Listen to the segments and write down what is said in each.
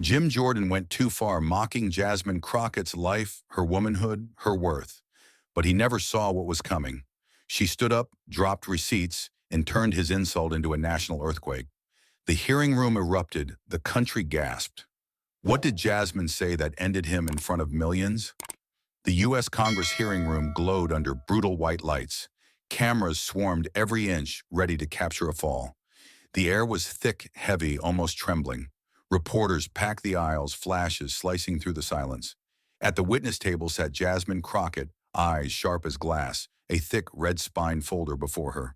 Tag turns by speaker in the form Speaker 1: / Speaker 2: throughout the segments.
Speaker 1: Jim Jordan went too far, mocking Jasmine Crockett's life, her womanhood, her worth. But he never saw what was coming. She stood up, dropped receipts, and turned his insult into a national earthquake. The hearing room erupted, the country gasped. What did Jasmine say that ended him in front of millions? The U.S. Congress hearing room glowed under brutal white lights. Cameras swarmed every inch, ready to capture a fall. The air was thick, heavy, almost trembling. Reporters packed the aisles, flashes slicing through the silence. At the witness table sat Jasmine Crockett, eyes sharp as glass, a thick red-spined folder before her.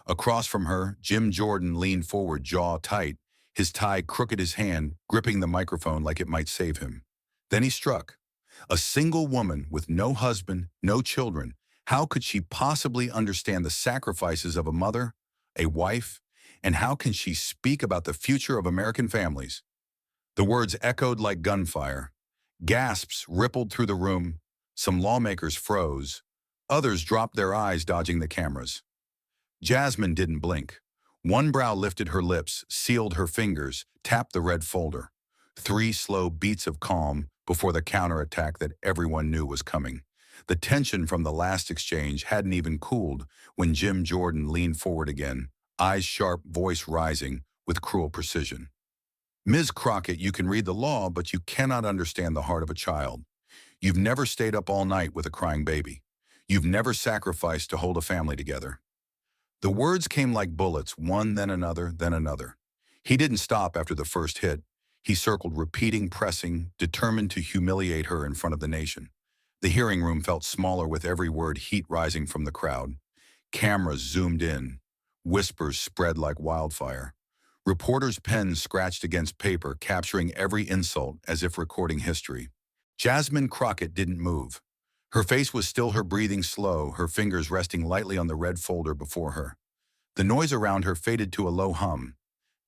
Speaker 1: Across from her, Jim Jordan leaned forward, jaw tight, his tie crooked, his hand gripping the microphone like it might save him. Then he struck. A single woman with no husband, no children. How could she possibly understand the sacrifices of a mother, a wife, and how can she speak about the future of American families? The words echoed like gunfire. Gasps rippled through the room. Some lawmakers froze. Others dropped their eyes, dodging the cameras. Jasmine didn't blink. One brow lifted, her lips, sealed her fingers, tapped the red folder. 3 slow beats of calm before the counterattack that everyone knew was coming. The tension from the last exchange hadn't even cooled when Jim Jordan leaned forward again, eyes sharp, voice rising with cruel precision. Ms. Crockett, you can read the law, but you cannot understand the heart of a child. You've never stayed up all night with a crying baby. You've never sacrificed to hold a family together. The words came like bullets, one then another, then another. He didn't stop after the first hit. He circled, repeating, pressing, determined to humiliate her in front of the nation. The hearing room felt smaller with every word, heat rising from the crowd. Cameras zoomed in. Whispers spread like wildfire. Reporters' pens scratched against paper, capturing every insult as if recording history. Jasmine Crockett didn't move. Her face was still, her breathing slow, her fingers resting lightly on the red folder before her. The noise around her faded to a low hum.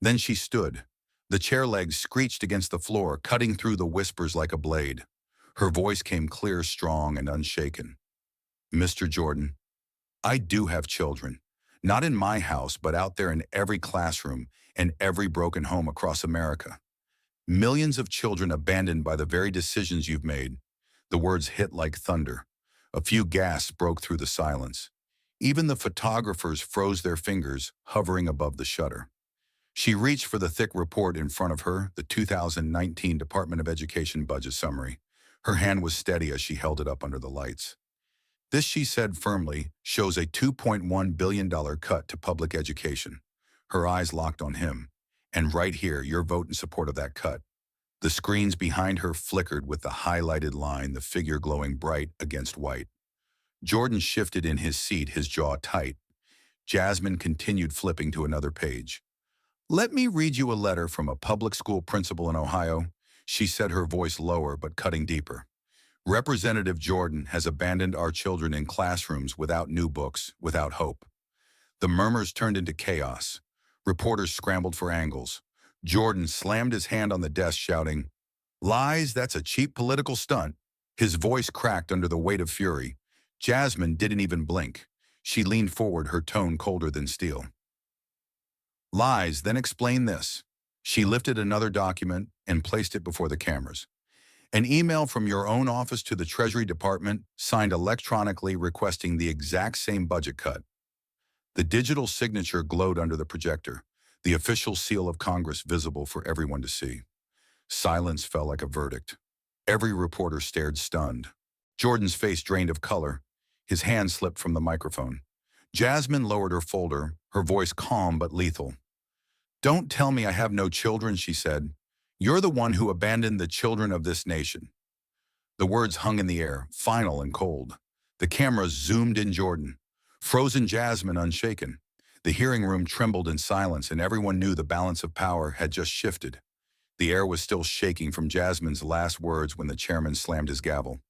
Speaker 1: Then she stood. The chair legs screeched against the floor, cutting through the whispers like a blade. Her voice came clear, strong, and unshaken. Mr. Jordan, I do have children. Not in my house, but out there in every classroom and every broken home across America. Millions of children abandoned by the very decisions you've made. The words hit like thunder. A few gasps broke through the silence. Even the photographers froze their fingers, hovering above the shutter. She reached for the thick report in front of her, the 2019 Department of Education budget summary. Her hand was steady as she held it up under the lights. This, she said firmly, shows a $2.1 billion cut to public education. Her eyes locked on him. And right here, your vote in support of that cut. The screens behind her flickered with the highlighted line, the figure glowing bright against white. Jordan shifted in his seat, his jaw tight. Jasmine continued, flipping to another page. Let me read you a letter from a public school principal in Ohio, she said, her voice lower but cutting deeper. Representative Jordan has abandoned our children in classrooms without new books, without hope. The murmurs turned into chaos. Reporters scrambled for angles. Jordan slammed his hand on the desk, shouting, "Lies, that's a cheap political stunt." His voice cracked under the weight of fury. Jasmine didn't even blink. She leaned forward, her tone colder than steel. Lies, then explain this. She lifted another document and placed it before the cameras. An email from your own office to the Treasury Department, signed electronically, requesting the exact same budget cut. The digital signature glowed under the projector, the official seal of Congress visible for everyone to see. Silence fell like a verdict. Every reporter stared, stunned. Jordan's face drained of color. His hand slipped from the microphone. Jasmine lowered her folder, her voice calm but lethal. Don't tell me I have no children, she said. You're the one who abandoned the children of this nation. The words hung in the air, final and cold. The cameras zoomed in Jordan. Frozen Jasmine unshaken. The hearing room trembled in silence, and everyone knew the balance of power had just shifted. The air was still shaking from Jasmine's last words when the chairman slammed his gavel.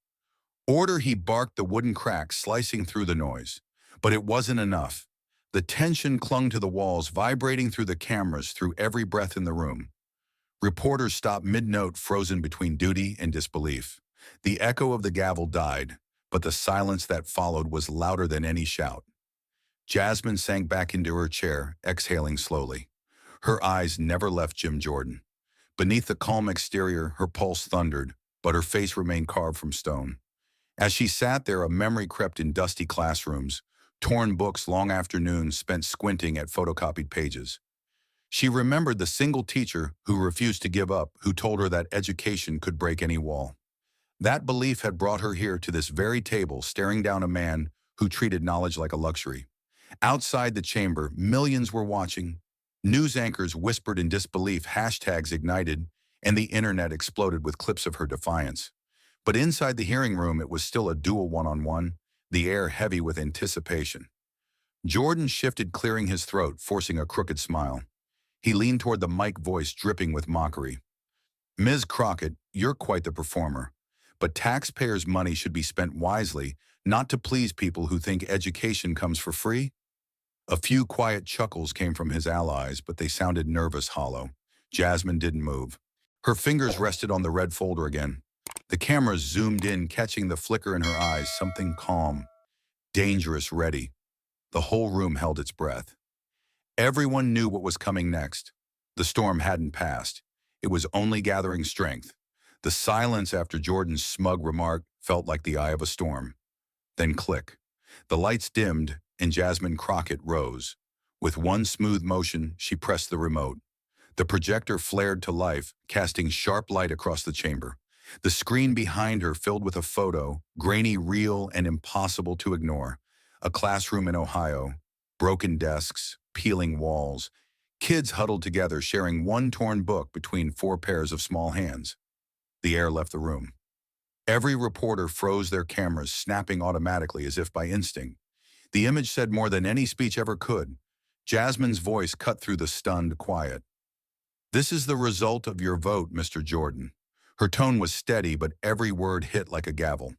Speaker 1: Order, he barked, the wooden crack slicing through the noise. But it wasn't enough. The tension clung to the walls, vibrating through the cameras, through every breath in the room. Reporters stopped mid-note, frozen between duty and disbelief. The echo of the gavel died, but the silence that followed was louder than any shout. Jasmine sank back into her chair, exhaling slowly. Her eyes never left Jim Jordan. Beneath the calm exterior, her pulse thundered, but her face remained carved from stone. As she sat there, a memory crept in dusty classrooms, torn books, long afternoons spent squinting at photocopied pages. She remembered the single teacher who refused to give up, who told her that education could break any wall. That belief had brought her here to this very table, staring down a man who treated knowledge like a luxury. Outside the chamber, millions were watching. News anchors whispered in disbelief, hashtags ignited, and the internet exploded with clips of her defiance. But inside the hearing room, it was still a dual one-on-one, the air heavy with anticipation. Jordan shifted, clearing his throat, forcing a crooked smile. He leaned toward the mic, voice dripping with mockery. "Ms. Crockett, you're quite the performer. But taxpayers' money should be spent wisely, not to please people who think education comes for free." A few quiet chuckles came from his allies, but they sounded nervous, hollow. Jasmine didn't move. Her fingers rested on the red folder again. The cameras zoomed in, catching the flicker in her eyes, something calm, dangerous, ready. The whole room held its breath. Everyone knew what was coming next. The storm hadn't passed. It was only gathering strength. The silence after Jordan's smug remark felt like the eye of a storm. Then click. The lights dimmed, and Jasmine Crockett rose. With one smooth motion, she pressed the remote. The projector flared to life, casting sharp light across the chamber. The screen behind her filled with a photo, grainy, real, and impossible to ignore. A classroom in Ohio, broken desks, peeling walls, kids huddled together sharing one torn book between four pairs of small hands. The air left the room. Every reporter froze their cameras, snapping automatically as if by instinct. The image said more than any speech ever could. Jasmine's voice cut through the stunned quiet. "This is the result of your vote, Mr. Jordan." Her tone was steady, but every word hit like a gavel.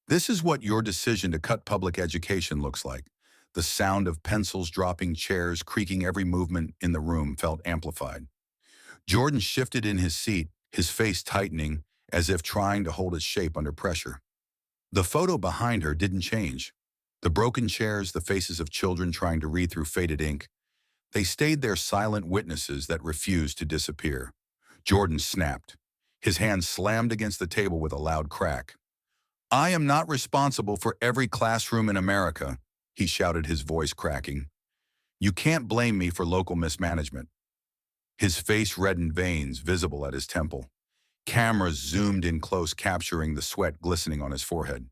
Speaker 1: "This is what your decision to cut public education looks like." The sound of pencils dropping, chairs creaking, every movement in the room felt amplified. Jordan shifted in his seat, his face tightening, as if trying to hold its shape under pressure. The photo behind her didn't change. The broken chairs, the faces of children trying to read through faded ink, they stayed there, silent witnesses that refused to disappear. Jordan snapped. His hand slammed against the table with a loud crack. "I am not responsible for every classroom in America," he shouted, his voice cracking. "You can't blame me for local mismanagement." His face reddened, veins visible at his temple. Cameras zoomed in close, capturing the sweat glistening on his forehead.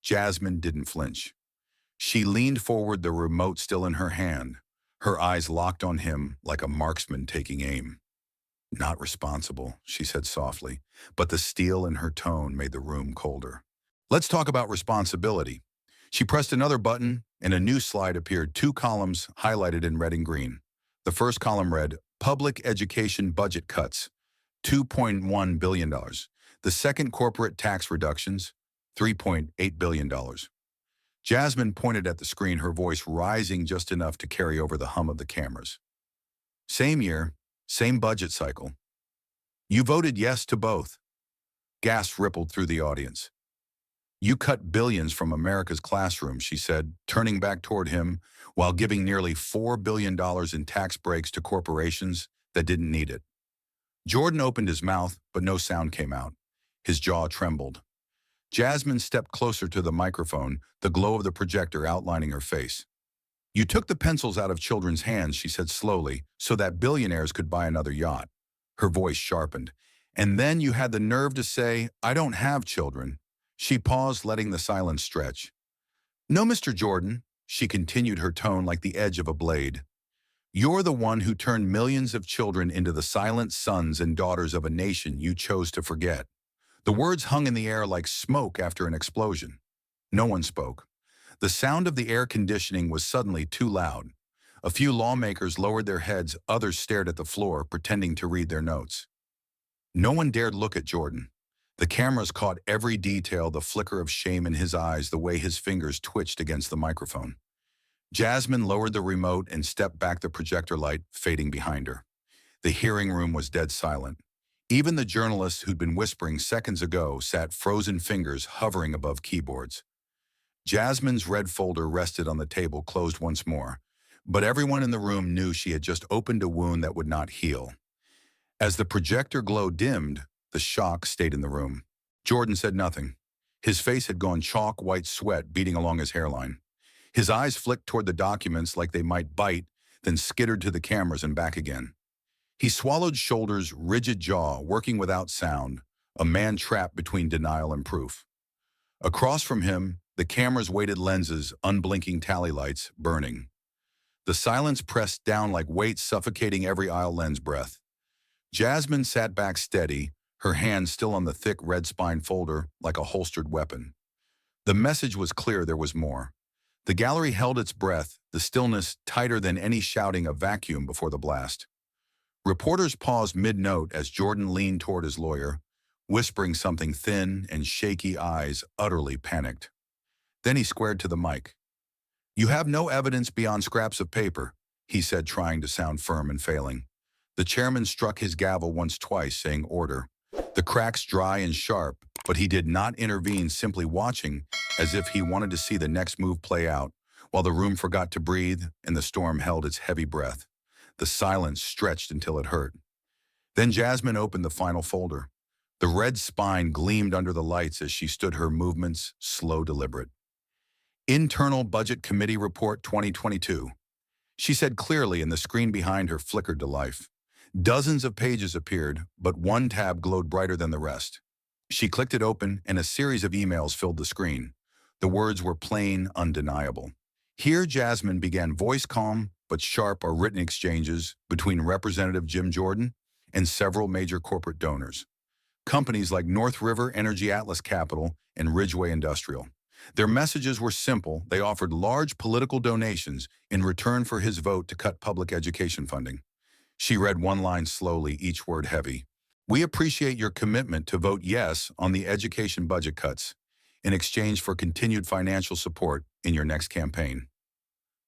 Speaker 1: Jasmine didn't flinch. She leaned forward, the remote still in her hand, her eyes locked on him like a marksman taking aim. "Not responsible," she said softly, but the steel in her tone made the room colder. "Let's talk about responsibility." She pressed another button, and a new slide appeared, two columns highlighted in red and green. The first column read, "Public Education Budget Cuts, $2.1 billion. The second, Corporate Tax Reductions, $3.8 billion. Jasmine pointed at the screen, her voice rising just enough to carry over the hum of the cameras. "Same year, same budget cycle. You voted yes to both." Gasps rippled through the audience. "You cut billions from America's classrooms," she said, turning back toward him, "while giving nearly $4 billion in tax breaks to corporations that didn't need it." Jordan opened his mouth, but no sound came out. His jaw trembled. Jasmine stepped closer to the microphone, the glow of the projector outlining her face. "You took the pencils out of children's hands," she said slowly, "so that billionaires could buy another yacht." Her voice sharpened. "And then you had the nerve to say, 'I don't have children.'" She paused, letting the silence stretch. "No, Mr. Jordan," she continued, her tone like the edge of a blade. "You're the one who turned millions of children into the silent sons and daughters of a nation you chose to forget." The words hung in the air like smoke after an explosion. No one spoke. The sound of the air conditioning was suddenly too loud. A few lawmakers lowered their heads, others stared at the floor, pretending to read their notes. No one dared look at Jordan. The cameras caught every detail, the flicker of shame in his eyes, the way his fingers twitched against the microphone. Jasmine lowered the remote and stepped back, the projector light fading behind her. The hearing room was dead silent. Even the journalists who'd been whispering seconds ago sat, frozen fingers hovering above keyboards. Jasmine's red folder rested on the table, closed once more, but everyone in the room knew she had just opened a wound that would not heal. As the projector glow dimmed, the shock stayed in the room. Jordan said nothing. His face had gone chalk-white sweat beating along his hairline. His eyes flicked toward the documents like they might bite, then skittered to the cameras and back again. He swallowed shoulders, rigid jaw, working without sound, a man trapped between denial and proof. Across from him, the camera's weighted lenses, unblinking tally lights, burning. The silence pressed down like weights suffocating every aisle lens breath. Jasmine sat back steady, her hand still on the thick red spine folder like a holstered weapon. The message was clear, there was more. The gallery held its breath, the stillness tighter than any shouting of vacuum before the blast. Reporters paused mid-note as Jordan leaned toward his lawyer, whispering something thin and shaky eyes utterly panicked. Then he squared to the mic. "You have no evidence beyond scraps of paper," he said, trying to sound firm and failing. The chairman struck his gavel once twice, saying order. The cracks dry and sharp, but he did not intervene, simply watching as if he wanted to see the next move play out, while the room forgot to breathe and the storm held its heavy breath. The silence stretched until it hurt. Then Jasmine opened the final folder. The red spine gleamed under the lights as she stood, her movements slow, deliberate. Internal Budget Committee Report 2022. She said clearly, and the screen behind her flickered to life. Dozens of pages appeared, but one tab glowed brighter than the rest. She clicked it open, and a series of emails filled the screen. The words were plain, undeniable. Here Jasmine began voice calm but sharp or written exchanges between Representative Jim Jordan and several major corporate donors. Companies like North River Energy Atlas Capital and Ridgeway Industrial. Their messages were simple. They offered large political donations in return for his vote to cut public education funding. She read one line slowly, each word heavy. "We appreciate your commitment to vote yes on the education budget cuts in exchange for continued financial support in your next campaign."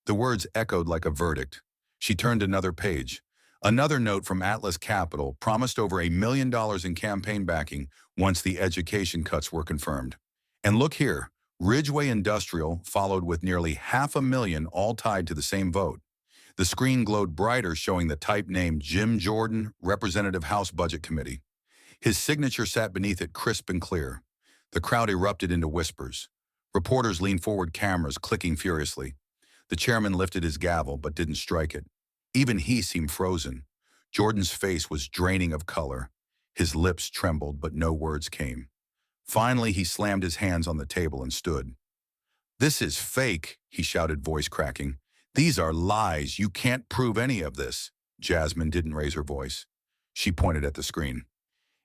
Speaker 1: The words echoed like a verdict. She turned another page. Another note from Atlas Capital promised over $1 million in campaign backing once the education cuts were confirmed. And look here, Ridgeway Industrial followed with nearly $500,000, all tied to the same vote. The screen glowed brighter, showing the type name Jim Jordan, Representative House Budget Committee. His signature sat beneath it, crisp and clear. The crowd erupted into whispers. Reporters leaned forward, cameras clicking furiously. The chairman lifted his gavel but didn't strike it. Even he seemed frozen. Jordan's face was draining of color. His lips trembled, but no words came. Finally, he slammed his hands on the table and stood. "This is fake," he shouted, voice cracking. "These are lies. You can't prove any of this." Jasmine didn't raise her voice. She pointed at the screen.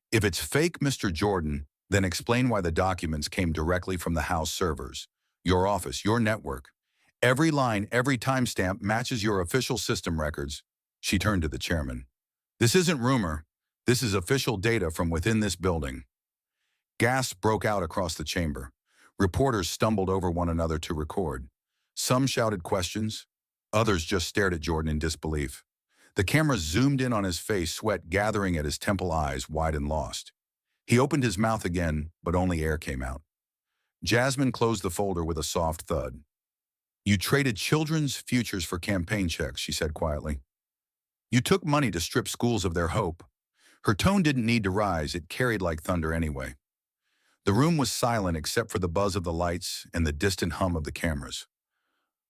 Speaker 1: "If it's fake, Mr. Jordan, then explain why the documents came directly from the House servers, your office, your network. Every line, every timestamp matches your official system records." She turned to the chairman. "This isn't rumor. This is official data from within this building." Gasps broke out across the chamber. Reporters stumbled over one another to record. Some shouted questions. Others just stared at Jordan in disbelief. The camera zoomed in on his face, sweat gathering at his temple, eyes wide and lost. He opened his mouth again, but only air came out. Jasmine closed the folder with a soft thud. "You traded children's futures for campaign checks," she said quietly. "You took money to strip schools of their hope." Her tone didn't need to rise, it carried like thunder anyway. The room was silent except for the buzz of the lights and the distant hum of the cameras.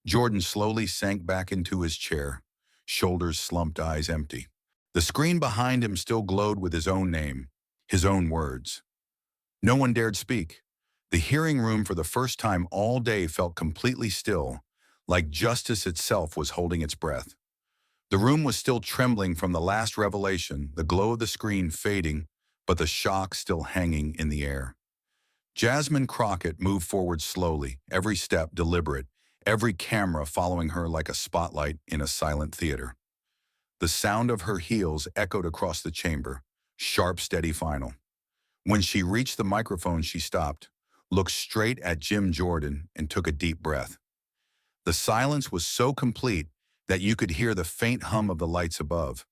Speaker 1: Jordan slowly sank back into his chair, shoulders slumped, eyes empty. The screen behind him still glowed with his own name, his own words. No one dared speak. The hearing room for the first time all day felt completely still, like justice itself was holding its breath. The room was still trembling from the last revelation, the glow of the screen fading, but the shock still hanging in the air. Jasmine Crockett moved forward slowly, every step deliberate, every camera following her like a spotlight in a silent theater. The sound of her heels echoed across the chamber, sharp, steady, final. When she reached the microphone, she stopped, looked straight at Jim Jordan, and took a deep breath. The silence was so complete that you could hear the faint hum of the lights above.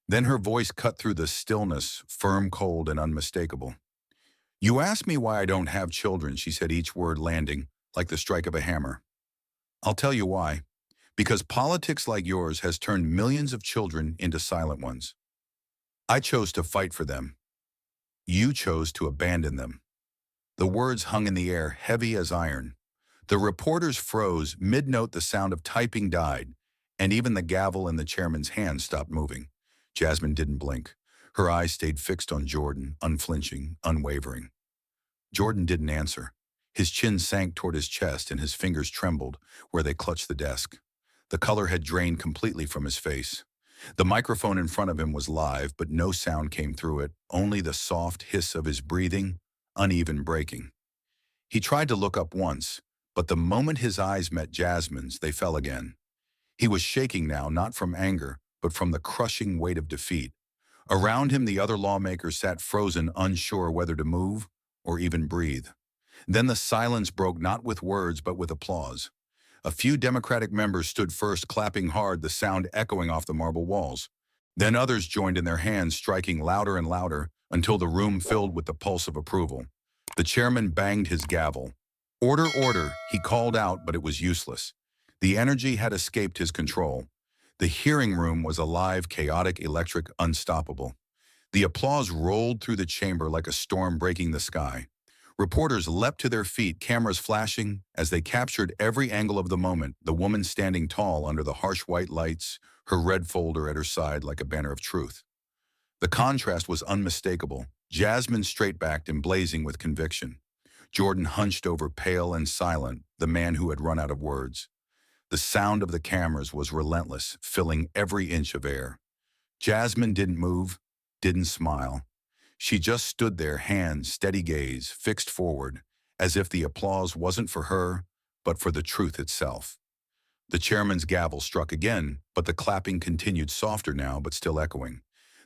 Speaker 1: Then her voice cut through the stillness, firm, cold, and unmistakable. "You ask me why I don't have children," she said, each word landing like the strike of a hammer. "I'll tell you why. Because politics like yours has turned millions of children into silent ones." I chose to fight for them. You chose to abandon them. The words hung in the air, heavy as iron. The reporters froze. Mid-note, the sound of typing died, and even the gavel in the chairman's hand stopped moving. Jasmine didn't blink. Her eyes stayed fixed on Jordan, unflinching, unwavering. Jordan didn't answer. His chin sank toward his chest and his fingers trembled where they clutched the desk. The color had drained completely from his face. The microphone in front of him was live, but no sound came through it, only the soft hiss of his breathing, uneven breaking. He tried to look up once, but the moment his eyes met Jasmine's, they fell again. He was shaking now, not from anger, but from the crushing weight of defeat. Around him, the other lawmakers sat frozen, unsure whether to move or even breathe. Then the silence broke, not with words, but with applause. A few Democratic members stood first, clapping hard, the sound echoing off the marble walls. Then others joined in, their hands striking louder and louder until the room filled with the pulse of approval. The chairman banged his gavel. Order, order, he called out, but it was useless. The energy had escaped his control. The hearing room was alive, chaotic, electric, unstoppable. The applause rolled through the chamber like a storm breaking the sky. Reporters leapt to their feet, cameras flashing, as they captured every angle of the moment, the woman standing tall under the harsh white lights, her red folder at her side like a banner of truth. The contrast was unmistakable. Jasmine straight-backed and blazing with conviction. Jordan hunched over, pale and silent, the man who had run out of words. The sound of the cameras was relentless, filling every inch of air. Jasmine didn't move, didn't smile. She just stood there, hands, steady gaze, fixed forward, as if the applause wasn't for her, but for the truth itself. The chairman's gavel struck again, but the clapping continued, softer now, but still echoing.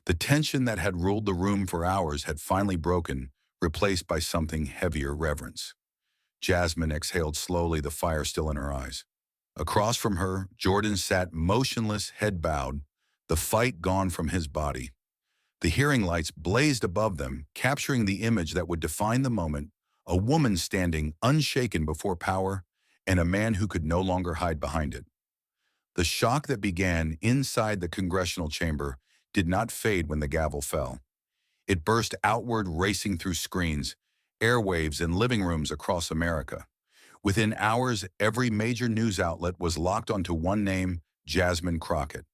Speaker 1: The tension that had ruled the room for hours had finally broken, replaced by something heavier, reverence. Jasmine exhaled slowly, the fire still in her eyes. Across from her, Jordan sat motionless, head bowed, the fight gone from his body. The hearing lights blazed above them, capturing the image that would define the moment, a woman standing unshaken before power, and a man who could no longer hide behind it. The shock that began inside the congressional chamber did not fade when the gavel fell. It burst outward, racing through screens, airwaves, and living rooms across America. Within hours, every major news outlet was locked onto one name, Jasmine Crockett.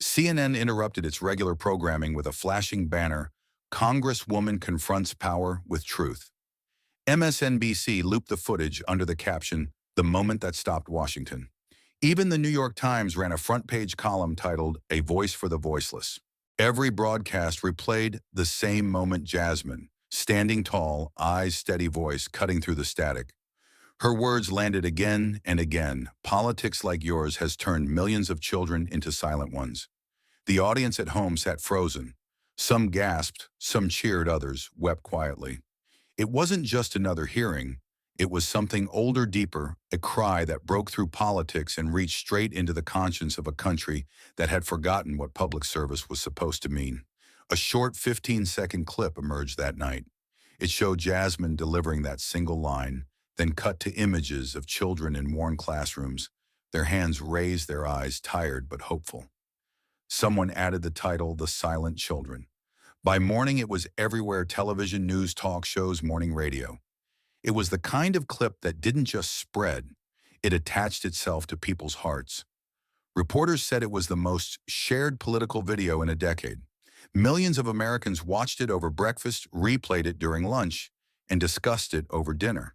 Speaker 1: CNN interrupted its regular programming with a flashing banner, "Congresswoman confronts power with truth." MSNBC looped the footage under the caption, "The moment that stopped Washington." Even the New York Times ran a front-page column titled, "A Voice for the Voiceless." Every broadcast replayed the same moment, Jasmine, standing tall, eyes steady, voice cutting through the static. Her words landed again and again. "Politics like yours has turned millions of children into silent ones." The audience at home sat frozen. Some gasped, some cheered, others wept quietly. It wasn't just another hearing. It was something older, deeper, a cry that broke through politics and reached straight into the conscience of a country that had forgotten what public service was supposed to mean. A short 15-second clip emerged that night. It showed Jasmine delivering that single line, then cut to images of children in worn classrooms, their hands raised, their eyes tired but hopeful. Someone added the title, "The Silent Children." By morning, it was everywhere: television, news, talk shows, morning radio. It was the kind of clip that didn't just spread, it attached itself to people's hearts. Reporters said it was the most shared political video in a decade. Millions of Americans watched it over breakfast, replayed it during lunch, and discussed it over dinner.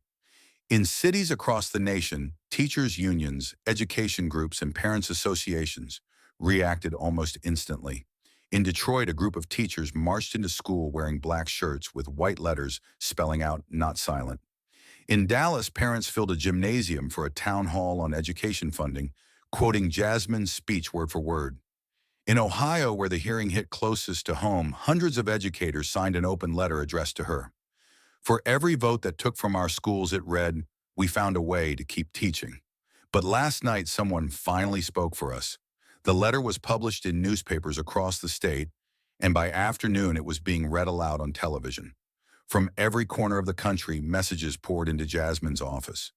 Speaker 1: In cities across the nation, teachers' unions, education groups, and parents' associations reacted almost instantly. In Detroit, a group of teachers marched into school wearing black shirts with white letters spelling out "Not Silent." In Dallas, parents filled a gymnasium for a town hall on education funding, quoting Jasmine's speech word for word. In Ohio, where the hearing hit closest to home, hundreds of educators signed an open letter addressed to her. "For every vote that took from our schools," it read, "we found a way to keep teaching." But last night, someone finally spoke for us. The letter was published in newspapers across the state, and by afternoon it was being read aloud on television. From every corner of the country, messages poured into Jasmine's office.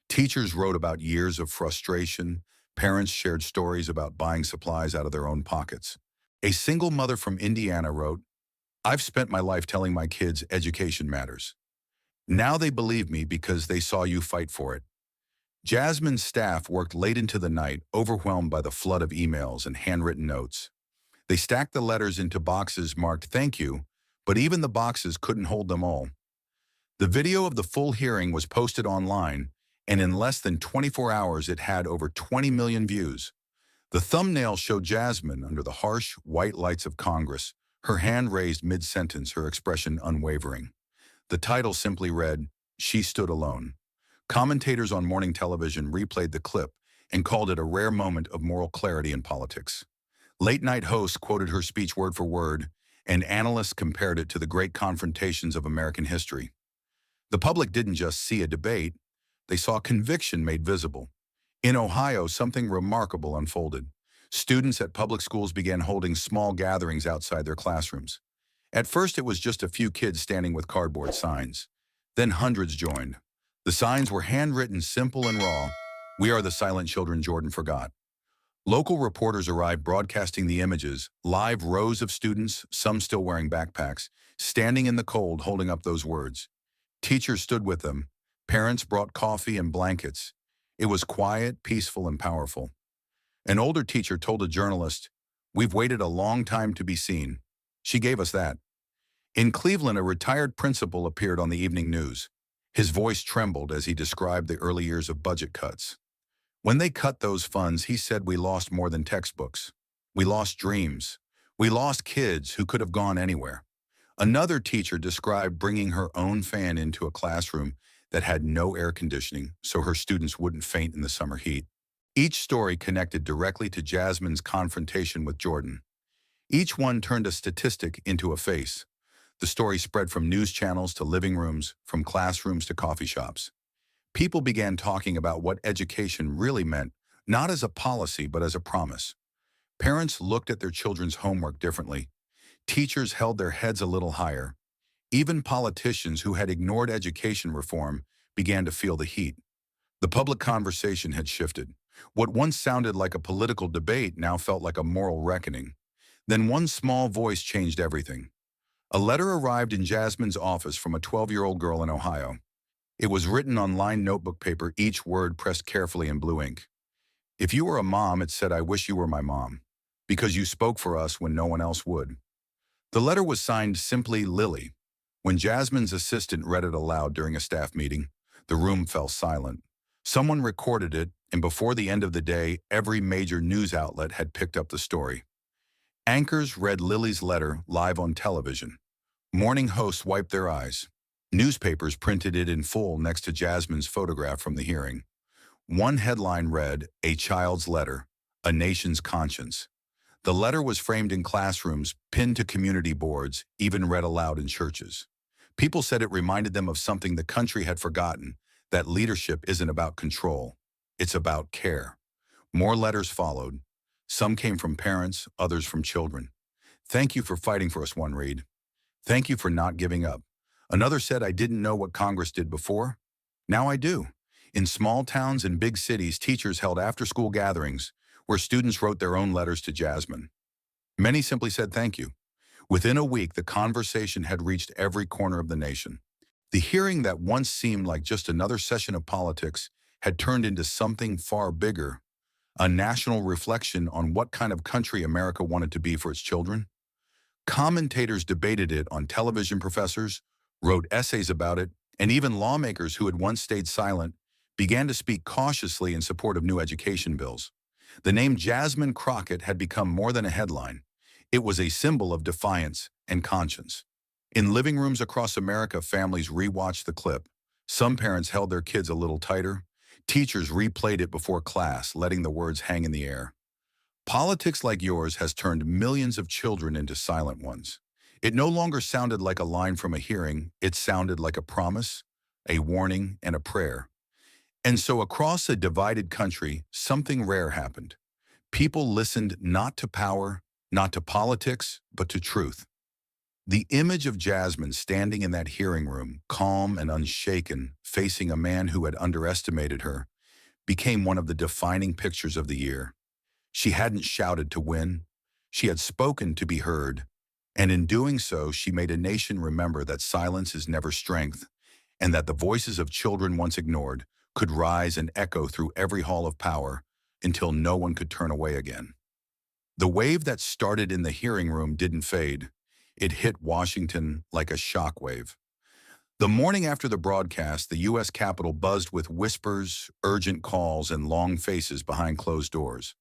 Speaker 1: Teachers wrote about years of frustration. Parents shared stories about buying supplies out of their own pockets. A single mother from Indiana wrote, "I've spent my life telling my kids education matters. Now they believe me because they saw you fight for it." Jasmine's staff worked late into the night, overwhelmed by the flood of emails and handwritten notes. They stacked the letters into boxes marked "Thank you," but even the boxes couldn't hold them all. The video of the full hearing was posted online, and in less than 24 hours it had over 20 million views. The thumbnail showed Jasmine under the harsh, white lights of Congress, her hand raised mid-sentence, her expression unwavering. The title simply read, "She Stood Alone." Commentators on morning television replayed the clip and called it a rare moment of moral clarity in politics. Late-night hosts quoted her speech word for word, and analysts compared it to the great confrontations of American history. The public didn't just see a debate, they saw conviction made visible. In Ohio, something remarkable unfolded. Students at public schools began holding small gatherings outside their classrooms. At first, it was just a few kids standing with cardboard signs. Then hundreds joined. The signs were handwritten, simple and raw. "We are the silent children Jordan forgot." Local reporters arrived broadcasting the images, live rows of students, some still wearing backpacks, standing in the cold holding up those words. Teachers stood with them. Parents brought coffee and blankets. It was quiet, peaceful, and powerful. An older teacher told a journalist, "We've waited a long time to be seen. She gave us that." In Cleveland, a retired principal appeared on the evening news. His voice trembled as he described the early years of budget cuts. "When they cut those funds," he said, "we lost more than textbooks. We lost dreams. We lost kids who could have gone anywhere." Another teacher described bringing her own fan into a classroom that had no air conditioning so her students wouldn't faint in the summer heat. Each story connected directly to Jasmine's confrontation with Jordan. Each one turned a statistic into a face. The story spread from news channels to living rooms, from classrooms to coffee shops. People began talking about what education really meant, not as a policy but as a promise. Parents looked at their children's homework differently. Teachers held their heads a little higher. Even politicians who had ignored education reform began to feel the heat. The public conversation had shifted. What once sounded like a political debate now felt like a moral reckoning. Then one small voice changed everything. A letter arrived in Jasmine's office from a 12-year-old girl in Ohio. It was written on lined notebook paper, each word pressed carefully in blue ink. "If you were a mom," it said, "I wish you were my mom, because you spoke for us when no one else would." The letter was signed simply Lily. When Jasmine's assistant read it aloud during a staff meeting, the room fell silent. Someone recorded it, and before the end of the day, every major news outlet had picked up the story. Anchors read Lily's letter live on television. Morning hosts wiped their eyes. Newspapers printed it in full next to Jasmine's photograph from the hearing. One headline read, "A Child's Letter, A Nation's Conscience." The letter was framed in classrooms, pinned to community boards, even read aloud in churches. People said it reminded them of something the country had forgotten, that leadership isn't about control, it's about care. More letters followed. Some came from parents, others from children. "Thank you for fighting for us," one read. "Thank you for not giving up." Another said, "I didn't know what Congress did before. Now I do." In small towns and big cities, teachers held after-school gatherings where students wrote their own letters to Jasmine. Many simply said thank you. Within a week, the conversation had reached every corner of the nation. The hearing that once seemed like just another session of politics had turned into something far bigger, a national reflection on what kind of country America wanted to be for its children. Commentators debated it on television, professors wrote essays about it, and even lawmakers who had once stayed silent began to speak cautiously in support of new education bills. The name Jasmine Crockett had become more than a headline. It was a symbol of defiance and conscience. In living rooms across America, families rewatched the clip. Some parents held their kids a little tighter. Teachers replayed it before class, letting the words hang in the air. Politics like yours has turned millions of children into silent ones. It no longer sounded like a line from a hearing, it sounded like a promise, a warning, and a prayer. And so across a divided country, something rare happened. People listened not to power, not to politics, but to truth. The image of Jasmine standing in that hearing room, calm and unshaken, facing a man who had underestimated her, became one of the defining pictures of the year. She hadn't shouted to win. She had spoken to be heard, and in doing so, she made a nation remember that silence is never strength, and that the voices of children once ignored could rise and echo through every hall of power until no one could turn away again. The wave that started in the hearing room didn't fade. It hit Washington like a shockwave. The morning after the broadcast, the U.S. Capitol buzzed with whispers, urgent calls, and long faces behind closed doors.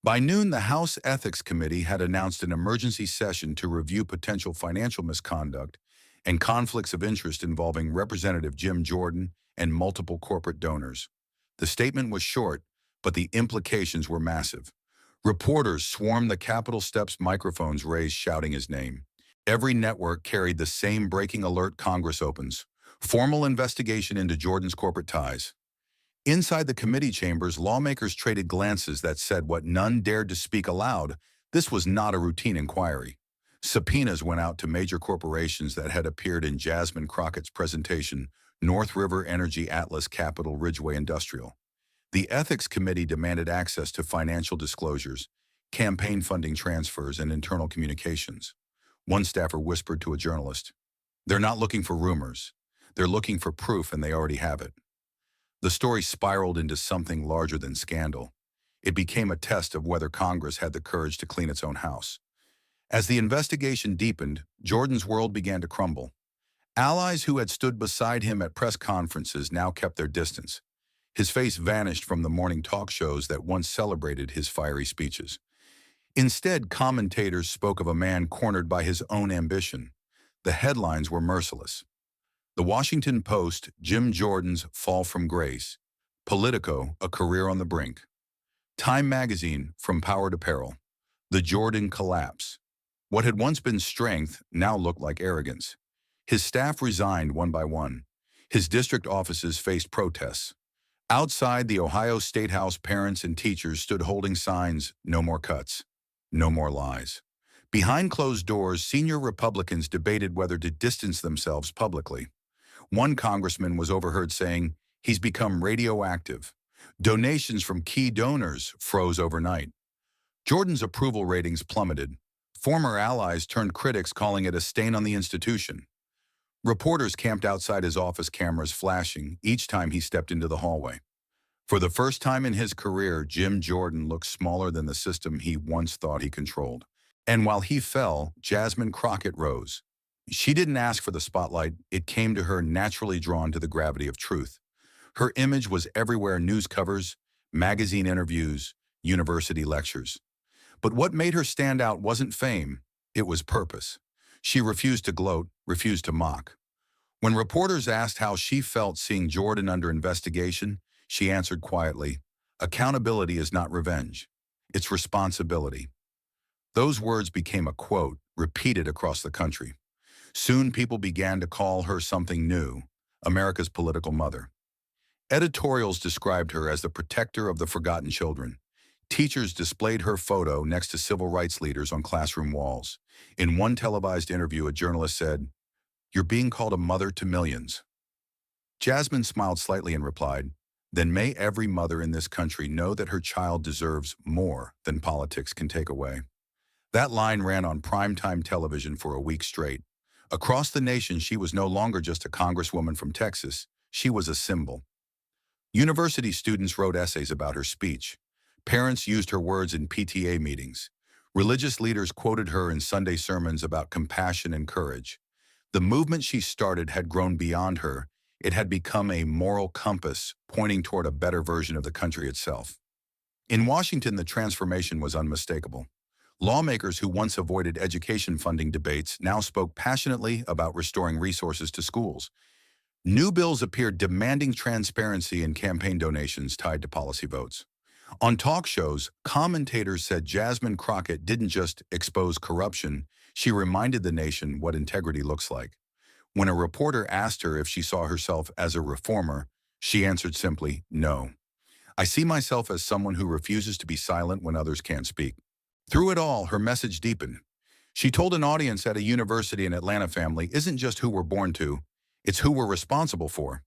Speaker 1: By noon, the House Ethics Committee had announced an emergency session to review potential financial misconduct and conflicts of interest involving Representative Jim Jordan and multiple corporate donors. The statement was short, but the implications were massive. Reporters swarmed the Capitol steps, microphones raised shouting his name. Every network carried the same breaking alert: Congress opens. Formal investigation into Jordan's corporate ties. Inside the committee chambers, lawmakers traded glances that said what none dared to speak aloud: this was not a routine inquiry. Subpoenas went out to major corporations that had appeared in Jasmine Crockett's presentation, North River Energy, Atlas Capital, Ridgeway Industrial. The Ethics Committee demanded access to financial disclosures, campaign funding transfers, and internal communications. One staffer whispered to a journalist, "They're not looking for rumors. They're looking for proof, and they already have it." The story spiraled into something larger than scandal. It became a test of whether Congress had the courage to clean its own house. As the investigation deepened, Jordan's world began to crumble. Allies who had stood beside him at press conferences now kept their distance. His face vanished from the morning talk shows that once celebrated his fiery speeches. Instead, commentators spoke of a man cornered by his own ambition. The headlines were merciless. The Washington Post, Jim Jordan's fall from grace. Politico, a career on the brink. Time magazine, from power to peril. The Jordan collapse. What had once been strength now looked like arrogance. His staff resigned one by one. His district offices faced protests. Outside the Ohio State House, parents and teachers stood holding signs: "No more cuts. No more lies." Behind closed doors, senior Republicans debated whether to distance themselves publicly. One congressman was overheard saying, "He's become radioactive." Donations from key donors froze overnight. Jordan's approval ratings plummeted. Former allies turned critics, calling it a stain on the institution. Reporters camped outside his office, cameras flashing each time he stepped into the hallway. For the first time in his career, Jim Jordan looked smaller than the system he once thought he controlled. And while he fell, Jasmine Crockett rose. She didn't ask for the spotlight. It came to her, naturally drawn to the gravity of truth. Her image was everywhere: news covers, magazine interviews, university lectures. But what made her stand out wasn't fame, it was purpose. She refused to gloat, refused to mock. When reporters asked how she felt seeing Jordan under investigation, she answered quietly, "Accountability is not revenge. It's responsibility." Those words became a quote, repeated across the country. Soon people began to call her something new: America's political mother. Editorials described her as the protector of the forgotten children. Teachers displayed her photo next to civil rights leaders on classroom walls. In one televised interview, a journalist said, "You're being called a mother to millions." Jasmine smiled slightly and replied, "Then may every mother in this country know that her child deserves more than politics can take away." That line ran on primetime television for a week straight. Across the nation, she was no longer just a congresswoman from Texas. She was a symbol. University students wrote essays about her speech. Parents used her words in PTA meetings. Religious leaders quoted her in Sunday sermons about compassion and courage. The movement she started had grown beyond her. It had become a moral compass pointing toward a better version of the country itself. In Washington, the transformation was unmistakable. Lawmakers who once avoided education funding debates now spoke passionately about restoring resources to schools. New bills appeared demanding transparency in campaign donations tied to policy votes. On talk shows, commentators said Jasmine Crockett didn't just expose corruption, she reminded the nation what integrity looks like. When a reporter asked her if she saw herself as a reformer, she answered simply, "No. I see myself as someone who refuses to be silent when others can't speak." Through it all, her message deepened. She told an audience at a university in Atlanta, family isn't just who we're born to, it's who we're responsible for.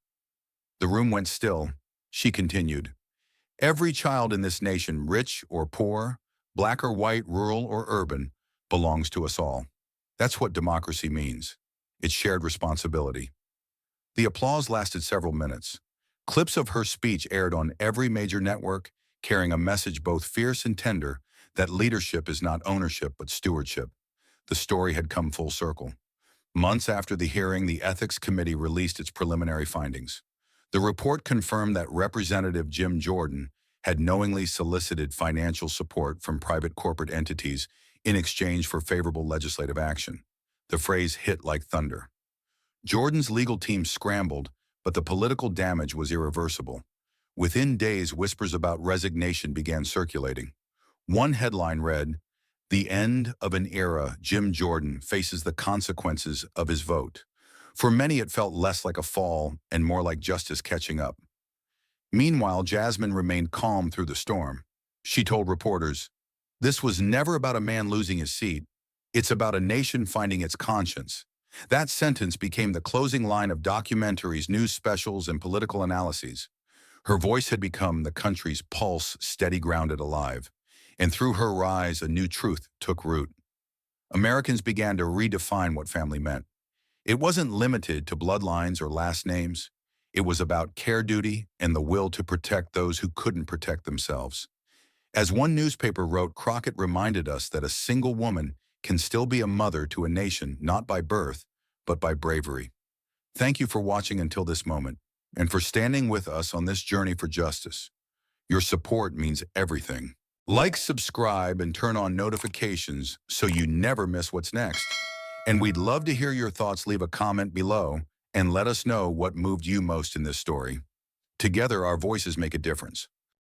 Speaker 1: The room went still. She continued, "Every child in this nation, rich or poor, black or white, rural or urban, belongs to us all. That's what democracy means. It's shared responsibility. The applause lasted several minutes. Clips of her speech aired on every major network, carrying a message both fierce and tender that leadership is not ownership but stewardship. The story had come full circle. Months after the hearing, the Ethics Committee released its preliminary findings. The report confirmed that Representative Jim Jordan had knowingly solicited financial support from private corporate entities in exchange for favorable legislative action. The phrase hit like thunder. Jordan's legal team scrambled, but the political damage was irreversible. Within days, whispers about resignation began circulating. One headline read, "The end of an era, Jim Jordan faces the consequences of his vote." For many, it felt less like a fall and more like justice catching up. Meanwhile, Jasmine remained calm through the storm. She told reporters, "This was never about a man losing his seat. It's about a nation finding its conscience." That sentence became the closing line of documentaries, news specials, and political analyses. Her voice had become the country's pulse, steady, grounded, alive. And through her rise, a new truth took root. Americans began to redefine what family meant. It wasn't limited to bloodlines or last names. It was about care duty and the will to protect those who couldn't protect themselves. As one newspaper wrote, Crockett reminded us that a single woman can still be a mother to a nation, not by birth, but by bravery. Thank you for watching until this moment, and for standing with us on this journey for justice. Your support means everything. Like, subscribe, and turn on notifications so you never miss what's next. And we'd love to hear your thoughts. Leave a comment below and let us know what moved you most in this story. Together, our voices make a difference.